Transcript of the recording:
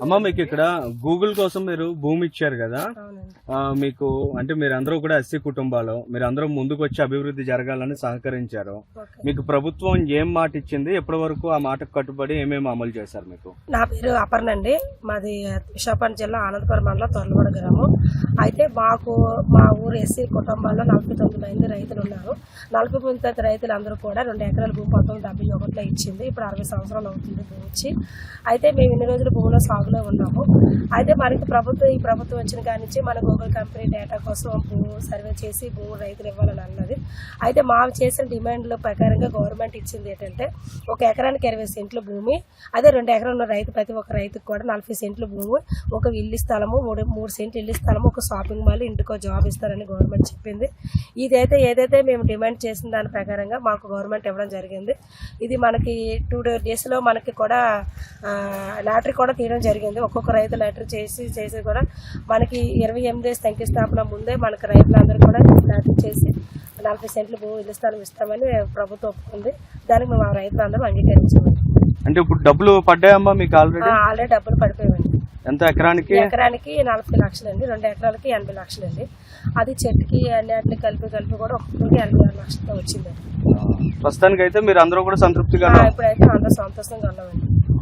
అమ్మ మీకు ఇక్కడ గూగుల్ కోసం మీరు భూమి ఇచ్చారు కదా, మీకు అంటే మీరు అందరూ కూడా ఎస్సీ కుటుంబాలు, మీరు అందరూ ముందుకు వచ్చి అభివృద్ధి జరగాలని సహకరించారు. మీకు ప్రభుత్వం ఏం మాట ఇచ్చింది, ఎప్పటి వరకు ఆ మాటకు కట్టుబడి ఏమేమి అమలు చేశారు? మీకు నా పేరు అపర్ణ అండి, మాది విశాఖపట్నం జిల్లా ఆనందపురం మండలం తొర్లగూడ గ్రామం. అయితే మాకు మా ఊరు ఎస్సీ కుటుంబాల్లో 49 మంది రైతులు ఉన్నారు. 49 రైతులు అందరూ కూడా 2 ఎకరాల భూమి 1971లో ఇచ్చింది. ఇప్పుడు 60 సంవత్సరాలు అవుతుంది భూమి ఇచ్చి. అయితే మేము ఇన్ని రోజులు భూమిలో సాగులో ఉన్నాము. అయితే మనకి ఈ ప్రభుత్వం వచ్చిన కాడి నుంచి మన గూగుల్ కంపెనీ డేటా కోసం భూమి సర్వే చేసి భూమి రైతులు ఇవ్వాలని అన్నది. అయితే మా చేసిన డిమాండ్ల ప్రకారంగా గవర్నమెంట్ ఇచ్చింది ఏంటంటే 1 ఎకరానికి 20 సెంట్ల భూమి, అదే 2 ఎకరాలు ఉన్న రైతు ప్రతి ఒక్క రైతుకు కూడా 40 సెంట్ల భూమి, ఒక ఇల్లు స్థలము, 3 సెంట్లు ఇల్లు స్థలము, ఒక షాపింగ్ మాల్, ఇంటికో జాబ్ ఇస్తారని గవర్నమెంట్ చెప్పింది. ఏదైతే మేము డిమాండ్ చేసిన దాని ప్రకారంగా మాకు గవర్నమెంట్ ఇవ్వడం జరిగింది. ఇది మనకి 2 డేస్లో మనకి కూడా లాటరీ కూడా తీయడం జరిగింది. ఒక్కొక్క రైతు లాటరీ చేసి కూడా మనకి 28 శంకుస్థాపన ముందే మనకి రైతులందరూ కూడా లాటరీ చేసి 40 సెంట్ల భూమి ఇల్లు స్థలం ఇస్తామని ప్రభుత్వం ఒప్పుకుంది. దానికి మేము ఆ రైతులందరూ అంగీకరించాము. అంటే ఇప్పుడు డబ్బులు పడ్డాయమ్మా మీకు? ఆల్రెడీ డబ్బులు పడిపోయామండి. ఎంత ఎకరానికి? ఎకరానికి 40 లక్షలండి, 2 ఎకరాలకి 80 లక్షలండి. అది చెట్టుకి అన్నిటిని కలిపి కూడా ఒక్కొక్కరికి 86 లక్షలతో వచ్చిందండి. ప్రస్తుతానికి అయితే మీరు అందరూ కూడా సంతృప్తిగా? ఇప్పుడైతే అందరూ సంతోషంగా ఉన్నామండి.